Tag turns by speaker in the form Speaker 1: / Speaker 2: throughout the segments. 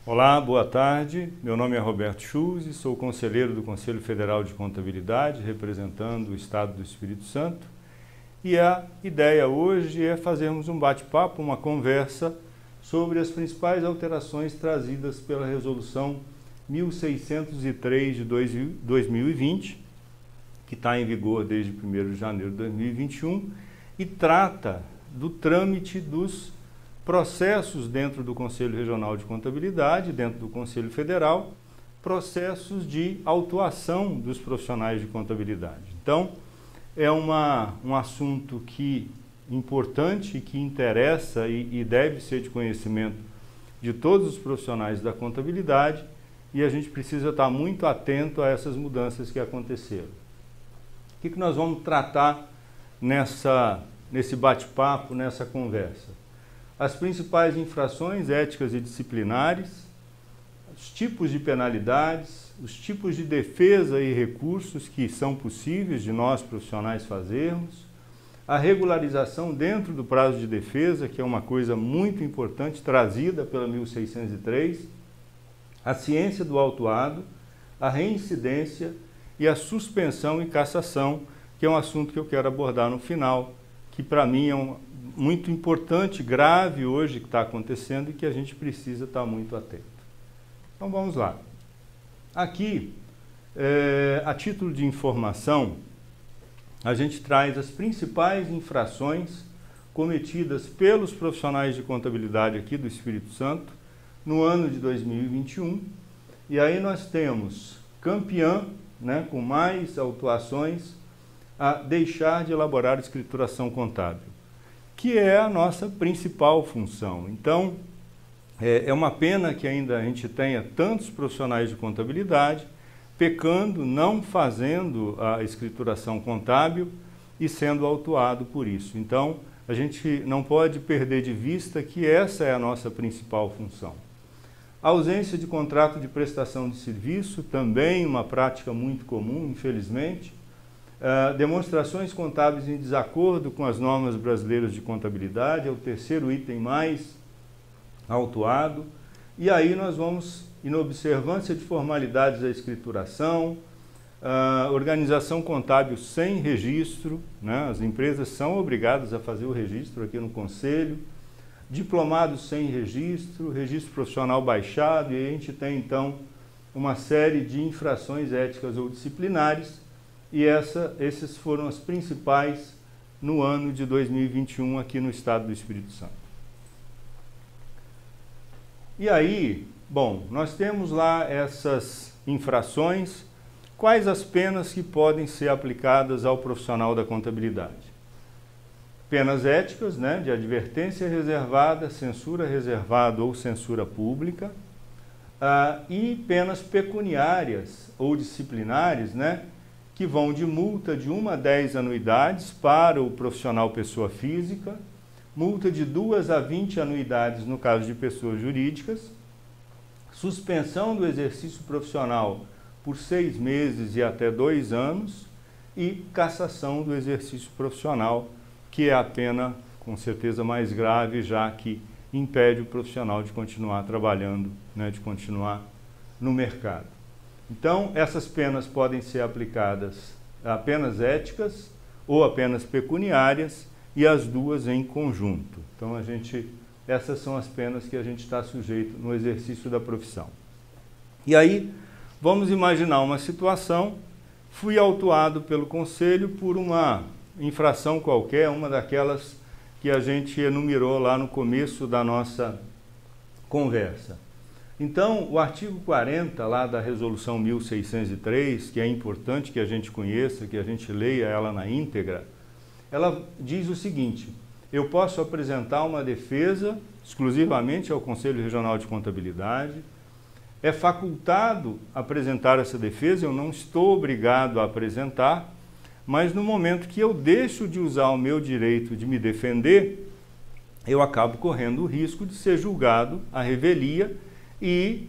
Speaker 1: Olá, boa tarde. Meu nome é Roberto Schulze, sou conselheiro do Conselho Federal de Contabilidade, representando o Estado do Espírito Santo. E a ideia hoje é fazermos um bate-papo, uma conversa sobre as principais alterações trazidas pela Resolução 1603 de 2020, que está em vigor desde 1º de janeiro de 2021, e trata do trâmite dos processos dentro do Conselho Regional de Contabilidade, dentro do Conselho Federal, processos de autuação dos profissionais de contabilidade. Então, é um assunto importante, que interessa e deve ser de conhecimento de todos os profissionais da contabilidade, e a gente precisa estar muito atento a essas mudanças que aconteceram. O que nós vamos tratar nesse bate-papo, nessa conversa? As principais infrações éticas e disciplinares, os tipos de penalidades, os tipos de defesa e recursos que são possíveis de nós profissionais fazermos, a regularização dentro do prazo de defesa, que é uma coisa muito importante, trazida pela 1603, a ciência do autuado, a reincidência e a suspensão e cassação, que é um assunto que eu quero abordar no final, que para mim é muito importante, grave hoje que está acontecendo e que a gente precisa estar muito atento. Então vamos lá. Aqui, a título de informação, a gente traz as principais infrações cometidas pelos profissionais de contabilidade aqui do Espírito Santo no ano de 2021. E aí nós temos campeã, com mais autuações, a deixar de elaborar escrituração contábil, que é a nossa principal função. Então, é uma pena que ainda a gente tenha tantos profissionais de contabilidade pecando, não fazendo a escrituração contábil e sendo autuado por isso. Então, a gente não pode perder de vista que essa é a nossa principal função. A ausência de contrato de prestação de serviço, também uma prática muito comum, infelizmente. Demonstrações contábeis em desacordo com as normas brasileiras de contabilidade, é o terceiro item mais autuado. E aí nós vamos, inobservância de formalidades da escrituração, organização contábil sem registro, as empresas são obrigadas a fazer o registro aqui no Conselho, diplomados sem registro, registro profissional baixado, e a gente tem então uma série de infrações éticas ou disciplinares. E esses foram as principais no ano de 2021 aqui no Estado do Espírito Santo. E aí, bom, nós temos lá essas infrações. Quais as penas que podem ser aplicadas ao profissional da contabilidade? Penas éticas, de advertência reservada, censura reservada ou censura pública, e penas pecuniárias ou disciplinares, que vão de multa de 1 a 10 anuidades para o profissional pessoa física, multa de 2 a 20 anuidades no caso de pessoas jurídicas, suspensão do exercício profissional por 6 meses e até 2 anos e cassação do exercício profissional, que é a pena com certeza mais grave, já que impede o profissional de continuar trabalhando, de continuar no mercado. Então, essas penas podem ser aplicadas a penas éticas ou a penas pecuniárias, e as duas em conjunto. Então, essas são as penas que a gente está sujeito no exercício da profissão. E aí, vamos imaginar uma situação: fui autuado pelo Conselho por uma infração qualquer, uma daquelas que a gente enumerou lá no começo da nossa conversa. Então, o artigo 40 lá da Resolução 1603, que é importante que a gente conheça, que a gente leia ela na íntegra, ela diz o seguinte: eu posso apresentar uma defesa exclusivamente ao Conselho Regional de Contabilidade, é facultado apresentar essa defesa, eu não estou obrigado a apresentar, mas no momento que eu deixo de usar o meu direito de me defender, eu acabo correndo o risco de ser julgado à revelia e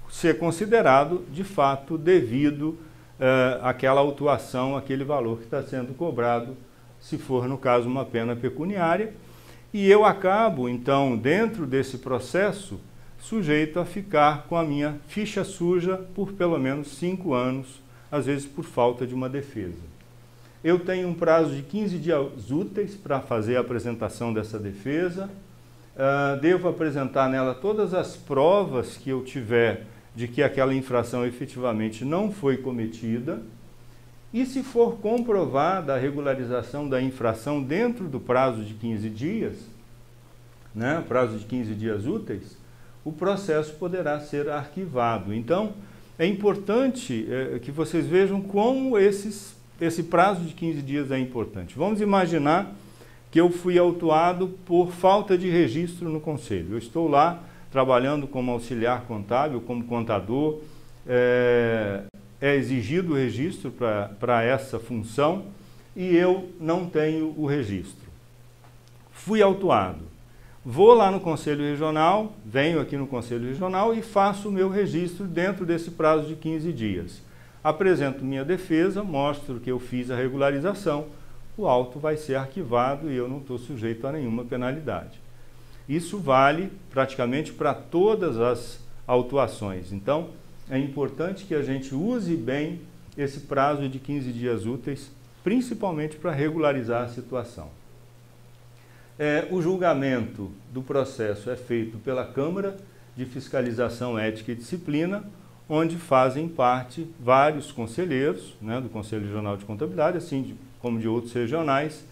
Speaker 1: ser considerado, de fato, devido àquela autuação, aquele valor que está sendo cobrado, se for, no caso, uma pena pecuniária. E eu acabo, então, dentro desse processo, sujeito a ficar com a minha ficha suja por pelo menos 5 anos, às vezes por falta de uma defesa. Eu tenho um prazo de 15 dias úteis para fazer a apresentação dessa defesa. Devo apresentar nela todas as provas que eu tiver de que aquela infração efetivamente não foi cometida. E se for comprovada a regularização da infração dentro do prazo de 15 dias, né, prazo de 15 dias úteis, o processo poderá ser arquivado. Então, é importante que vocês vejam como esse prazo de 15 dias é importante. Vamos imaginar que eu fui autuado por falta de registro no Conselho. Eu estou lá trabalhando como auxiliar contábil, como contador, é exigido o registro para essa função e eu não tenho o registro. Fui autuado. Vou lá no Conselho Regional, venho aqui no Conselho Regional e faço o meu registro dentro desse prazo de 15 dias. Apresento minha defesa, mostro que eu fiz a regularização, o auto vai ser arquivado e eu não estou sujeito a nenhuma penalidade. Isso vale praticamente para todas as autuações. Então, é importante que a gente use bem esse prazo de 15 dias úteis, principalmente para regularizar a situação. O julgamento do processo é feito pela Câmara de Fiscalização, Ética e Disciplina, onde fazem parte vários conselheiros, né, do Conselho Regional de Contabilidade, assim como de outros regionais,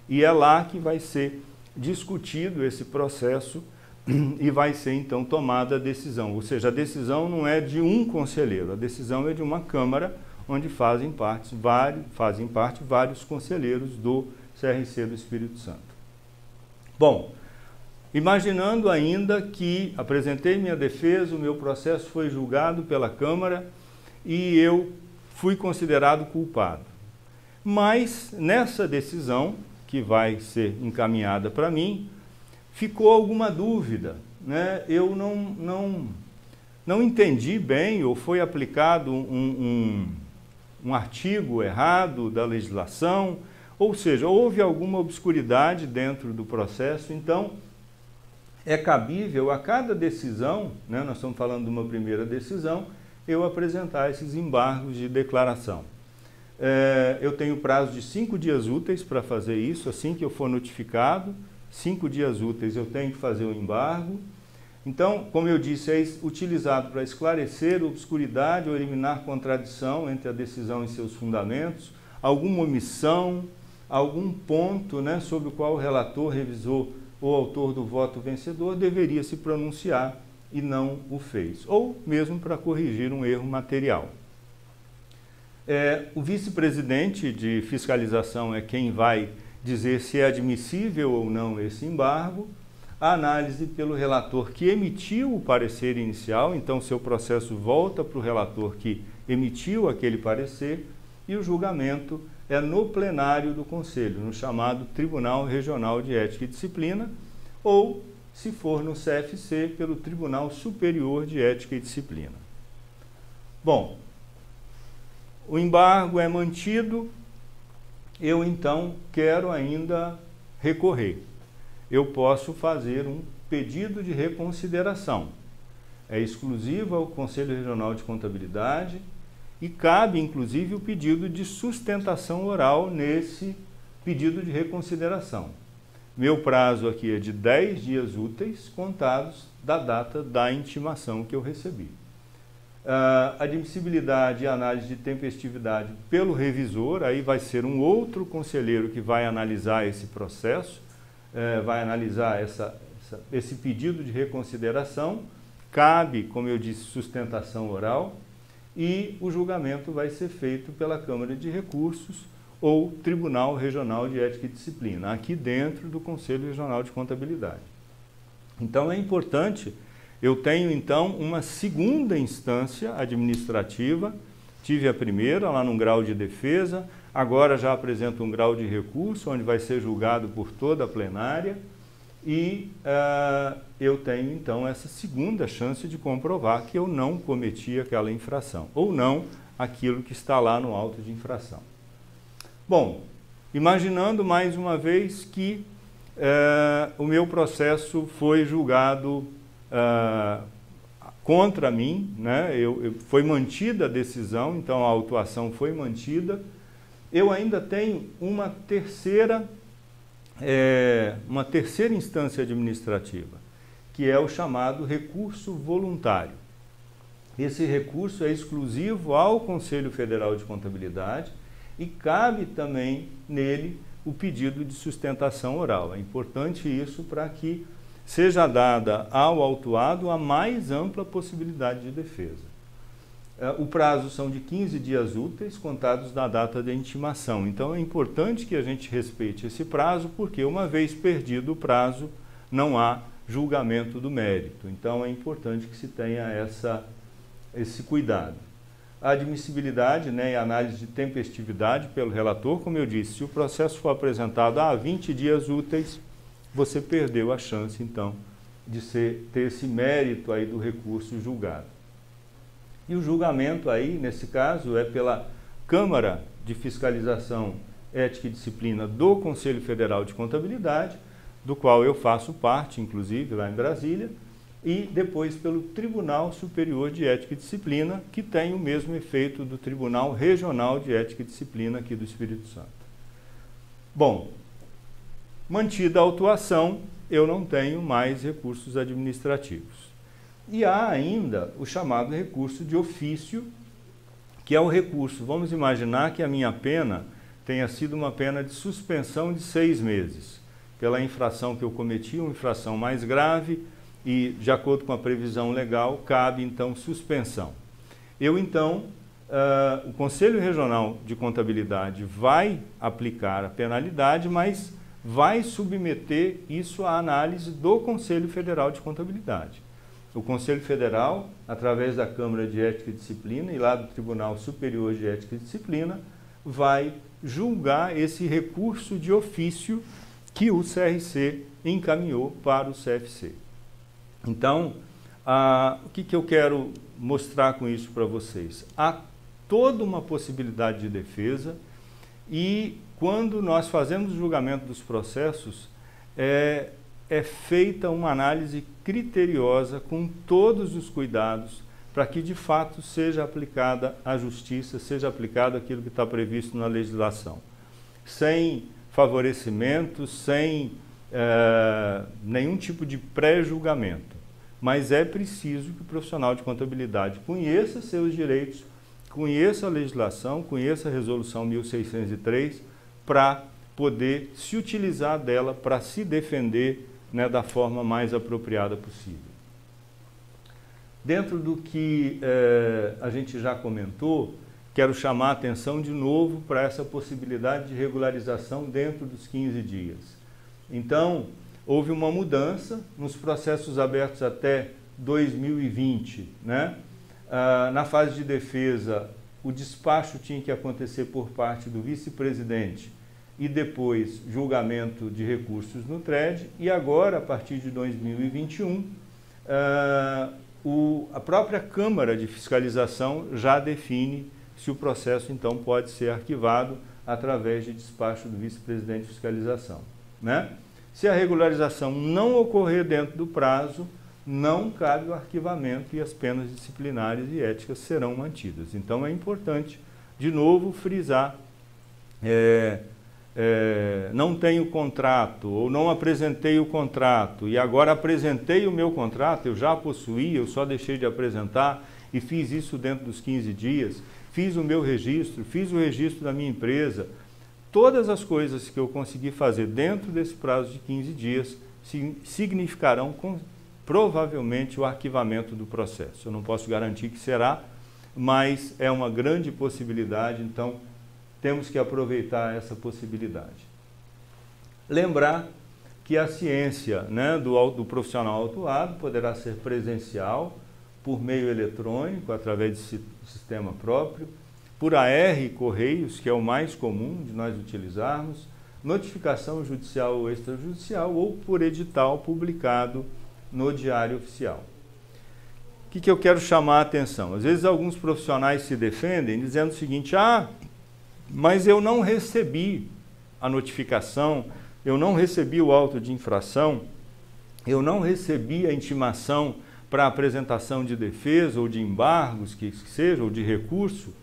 Speaker 1: e é lá que vai ser discutido esse processo e vai ser então tomada a decisão. Ou seja, a decisão não é de um conselheiro, a decisão é de uma Câmara onde fazem parte vários conselheiros do CRC do Espírito Santo. Bom, imaginando ainda que apresentei minha defesa, o meu processo foi julgado pela Câmara e eu fui considerado culpado. Mas nessa decisão, que vai ser encaminhada para mim, ficou alguma dúvida, né? Eu não entendi bem ou foi aplicado um artigo errado da legislação, ou seja, houve alguma obscuridade dentro do processo. Então, é cabível a cada decisão, né, nós estamos falando de uma primeira decisão, eu apresentar esses embargos de declaração. Eu tenho prazo de 5 dias úteis para fazer isso, assim que eu for notificado, 5 dias úteis eu tenho que fazer o embargo. Então, como eu disse, é utilizado para esclarecer obscuridade ou eliminar contradição entre a decisão e seus fundamentos, alguma omissão, algum ponto, né, sobre o qual o relator, revisor ou autor do voto vencedor deveria se pronunciar e não o fez, ou mesmo para corrigir um erro material. O vice-presidente de fiscalização é quem vai dizer se é admissível ou não esse embargo, a análise pelo relator que emitiu o parecer inicial, então seu processo volta para o relator que emitiu aquele parecer, e o julgamento é no plenário do Conselho, no chamado Tribunal Regional de Ética e Disciplina, ou, se for no CFC, pelo Tribunal Superior de Ética e Disciplina. Bom, o embargo é mantido, eu então quero ainda recorrer. Eu posso fazer um pedido de reconsideração. É exclusivo ao Conselho Regional de Contabilidade e cabe, inclusive, o pedido de sustentação oral nesse pedido de reconsideração. Meu prazo aqui é de 10 dias úteis, contados da data da intimação que eu recebi. Admissibilidade e análise de tempestividade pelo revisor, aí vai ser um outro conselheiro que vai analisar esse processo, vai analisar esse pedido de reconsideração, cabe, como eu disse, sustentação oral, e o julgamento vai ser feito pela Câmara de Recursos ou Tribunal Regional de Ética e Disciplina, aqui dentro do Conselho Regional de Contabilidade. Então é importante, eu tenho então uma segunda instância administrativa, tive a primeira lá num grau de defesa, agora já apresento um grau de recurso, onde vai ser julgado por toda a plenária, e eu tenho então essa segunda chance de comprovar que eu não cometi aquela infração, ou não aquilo que está lá no auto de infração. Bom, imaginando mais uma vez que o meu processo foi julgado contra mim, né? Foi mantida a decisão, então a autuação foi mantida. Eu ainda tenho uma terceira instância administrativa, que é o chamado recurso voluntário. Esse recurso é exclusivo ao Conselho Federal de Contabilidade e cabe também nele o pedido de sustentação oral. É importante isso para que seja dada ao autuado a mais ampla possibilidade de defesa. O prazo são de 15 dias úteis, contados da data de intimação. Então é importante que a gente respeite esse prazo, porque uma vez perdido o prazo, não há julgamento do mérito. Então é importante que se tenha esse cuidado. A admissibilidade, né, e a análise de tempestividade pelo relator, como eu disse, se o processo for apresentado há 20 dias úteis, você perdeu a chance, então, de ter esse mérito aí do recurso julgado. E o julgamento aí, nesse caso, é pela Câmara de Fiscalização, Ética e Disciplina do Conselho Federal de Contabilidade, do qual eu faço parte, inclusive, lá em Brasília, e depois pelo Tribunal Superior de Ética e Disciplina, que tem o mesmo efeito do Tribunal Regional de Ética e Disciplina aqui do Espírito Santo. Bom, mantida a autuação, eu não tenho mais recursos administrativos. E há ainda o chamado recurso de ofício, que é o recurso, vamos imaginar que a minha pena tenha sido uma pena de suspensão de 6 meses, pela infração que eu cometi, uma infração mais grave, e de acordo com a previsão legal, cabe então suspensão. Eu então, o Conselho Regional de Contabilidade vai aplicar a penalidade, mas vai submeter isso à análise do Conselho Federal de Contabilidade. O Conselho Federal, através da Câmara de Ética e Disciplina e lá do Tribunal Superior de Ética e Disciplina, vai julgar esse recurso de ofício que o CRC encaminhou para o CFC. Então, o que eu quero mostrar com isso para vocês? Há toda uma possibilidade de defesa e quando nós fazemos o julgamento dos processos, é feita uma análise criteriosa com todos os cuidados para que de fato seja aplicada a justiça, seja aplicado aquilo que está previsto na legislação. Sem favorecimento, sem nenhum tipo de pré-julgamento. Mas é preciso que o profissional de contabilidade conheça seus direitos, conheça a legislação, conheça a Resolução 1603, para poder se utilizar dela para se defender, né, da forma mais apropriada possível. Dentro do que a gente já comentou, quero chamar a atenção de novo para essa possibilidade de regularização dentro dos 15 dias. Então, houve uma mudança nos processos abertos até 2020, né? Na fase de defesa, o despacho tinha que acontecer por parte do vice-presidente e depois julgamento de recursos no TRED, e agora, a partir de 2021, a própria Câmara de Fiscalização já define se o processo, então, pode ser arquivado através de despacho do vice-presidente de fiscalização, né? Se a regularização não ocorrer dentro do prazo, não cabe o arquivamento e as penas disciplinares e éticas serão mantidas. Então é importante, de novo, frisar, não tenho contrato ou não apresentei o contrato e agora apresentei o meu contrato, eu já possuí, eu só deixei de apresentar e fiz isso dentro dos 15 dias, fiz o meu registro, fiz o registro da minha empresa. Todas as coisas que eu consegui fazer dentro desse prazo de 15 dias significarão provavelmente o arquivamento do processo. Eu não posso garantir que será, mas é uma grande possibilidade, então temos que aproveitar essa possibilidade. Lembrar que a ciência, né, do profissional autuado poderá ser presencial, por meio eletrônico, através de sistema próprio, por AR Correios, que é o mais comum de nós utilizarmos, notificação judicial ou extrajudicial ou por edital publicado no Diário Oficial. O que eu quero chamar a atenção? Às vezes alguns profissionais se defendem dizendo o seguinte: mas eu não recebi a notificação, eu não recebi o auto de infração, eu não recebi a intimação para apresentação de defesa ou de embargos, que seja, ou de recurso,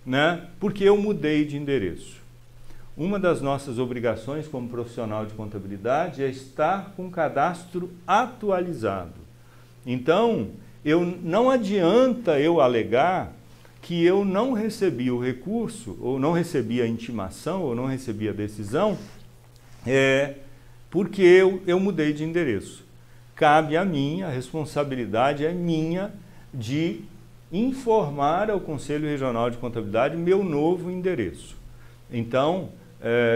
Speaker 1: né, porque eu mudei de endereço. Uma das nossas obrigações como profissional de contabilidade é estar com o cadastro atualizado. Então, não adianta eu alegar que eu não recebi o recurso, ou não recebi a intimação, ou não recebi a decisão, porque eu mudei de endereço. Cabe a mim, a responsabilidade é minha de informar ao Conselho Regional de Contabilidade meu novo endereço. Então,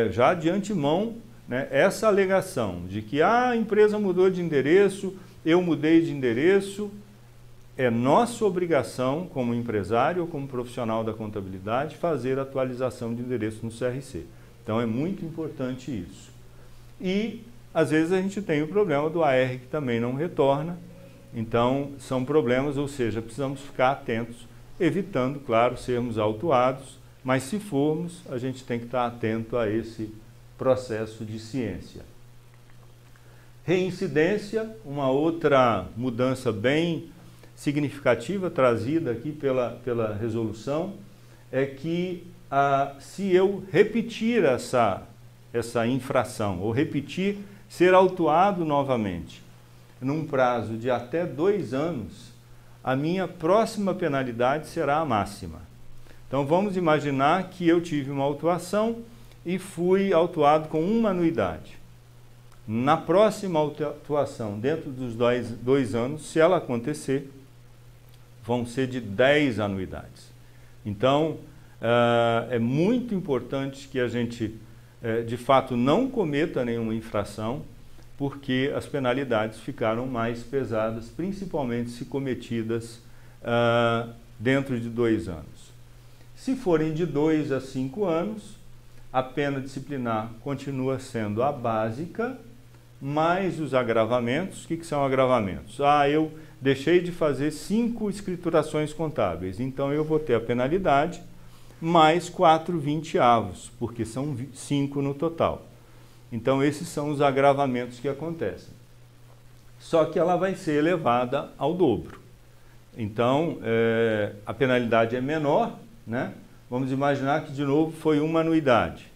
Speaker 1: já de antemão, né, essa alegação de que a empresa mudou de endereço, eu mudei de endereço, é nossa obrigação como empresário ou como profissional da contabilidade fazer a atualização de endereço no CRC. Então, é muito importante isso. E, às vezes, a gente tem o problema do AR que também não retorna. Então, são problemas, ou seja, precisamos ficar atentos, evitando, claro, sermos autuados, mas se formos, a gente tem que estar atento a esse processo de ciência. Reincidência, uma outra mudança bem significativa trazida aqui pela resolução, é que se eu repetir essa infração, ou repetir, ser autuado novamente, num prazo de até 2 anos, a minha próxima penalidade será a máxima. Então, vamos imaginar que eu tive uma autuação e fui autuado com 1 anuidade. Na próxima autuação, dentro dos 2 anos, se ela acontecer, vão ser de 10 anuidades. Então, é muito importante que a gente, de fato, não cometa nenhuma infração, porque as penalidades ficaram mais pesadas, principalmente se cometidas dentro de 2 anos. Se forem de 2 a 5 anos, a pena disciplinar continua sendo a básica, mais os agravamentos. O que são agravamentos? Eu deixei de fazer 5 escriturações contábeis, então eu vou ter a penalidade mais 4 20avos, porque são 5 no total. Então, esses são os agravamentos que acontecem. Só que ela vai ser elevada ao dobro. Então, a penalidade é menor, né? Vamos imaginar que, de novo, foi 1 anuidade.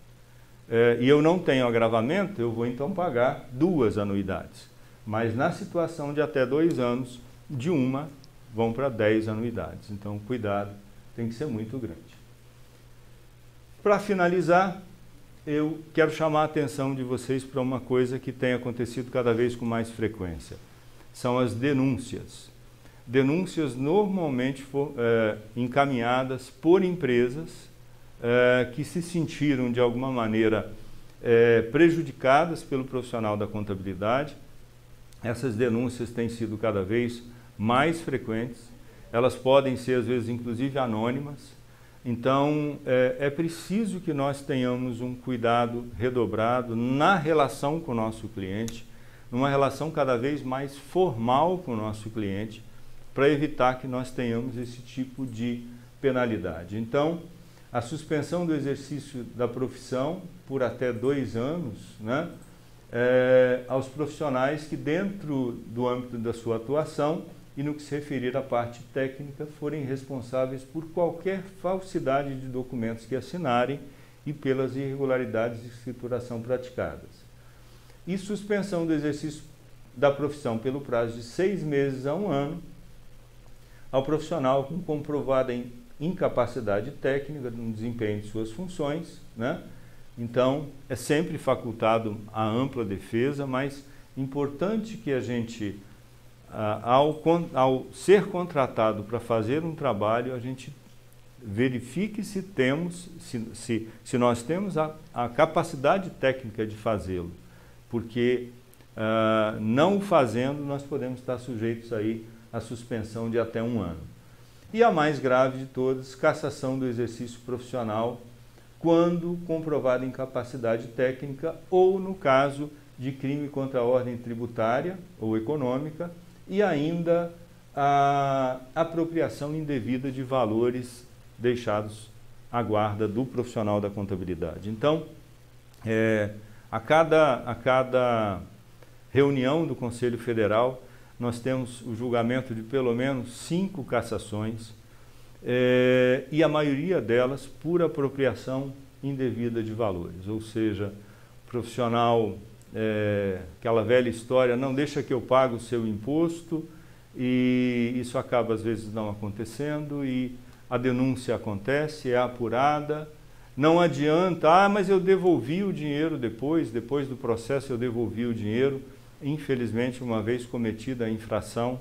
Speaker 1: E eu não tenho agravamento, eu vou então pagar 2 anuidades. Mas na situação de até 2 anos, de 1 vão para 10 anuidades. Então, cuidado, tem que ser muito grande. Para finalizar, eu quero chamar a atenção de vocês para uma coisa que tem acontecido cada vez com mais frequência. São as denúncias. Denúncias normalmente encaminhadas por empresas que se sentiram, de alguma maneira, prejudicadas pelo profissional da contabilidade. Essas denúncias têm sido cada vez mais frequentes. Elas podem ser, às vezes, inclusive anônimas. Então, é preciso que nós tenhamos um cuidado redobrado na relação com o nosso cliente, numa relação cada vez mais formal com o nosso cliente, para evitar que nós tenhamos esse tipo de penalidade. Então, a suspensão do exercício da profissão por até 2 anos, né, aos profissionais que, dentro do âmbito da sua atuação, e no que se referir à parte técnica, forem responsáveis por qualquer falsidade de documentos que assinarem e pelas irregularidades de escrituração praticadas. E suspensão do exercício da profissão pelo prazo de 6 meses a 1 ano ao profissional com comprovada incapacidade técnica no desempenho de suas funções, né? Então, é sempre facultado a ampla defesa, mas importante que a gente, ao ser contratado para fazer um trabalho, a gente verifique se temos, se nós temos a capacidade técnica de fazê-lo, porque não o fazendo, nós podemos estar sujeitos aí à suspensão de até 1 ano. E a mais grave de todas, cassação do exercício profissional quando comprovada incapacidade técnica ou no caso de crime contra a ordem tributária ou econômica e ainda a apropriação indevida de valores deixados à guarda do profissional da contabilidade. Então, a cada reunião do Conselho Federal, nós temos o julgamento de pelo menos 5 cassações, e a maioria delas por apropriação indevida de valores, ou seja, profissional, aquela velha história, não deixa que eu pague o seu imposto, e isso acaba às vezes não acontecendo, e a denúncia acontece, é apurada, não adianta, mas eu devolvi o dinheiro depois do processo eu devolvi o dinheiro. Infelizmente, uma vez cometida a infração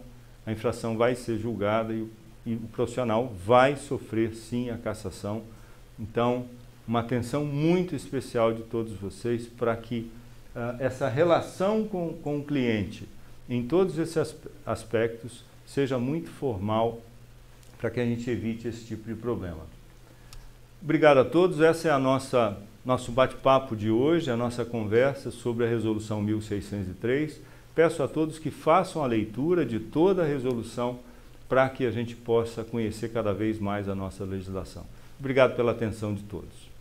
Speaker 1: vai ser julgada e o profissional vai sofrer sim a cassação. Então, uma atenção muito especial de todos vocês para que essa relação com o cliente, em todos esses aspectos, seja muito formal para que a gente evite esse tipo de problema. Obrigado a todos, essa é a nosso bate-papo de hoje, a nossa conversa sobre a Resolução 1603. Peço a todos que façam a leitura de toda a resolução para que a gente possa conhecer cada vez mais a nossa legislação. Obrigado pela atenção de todos.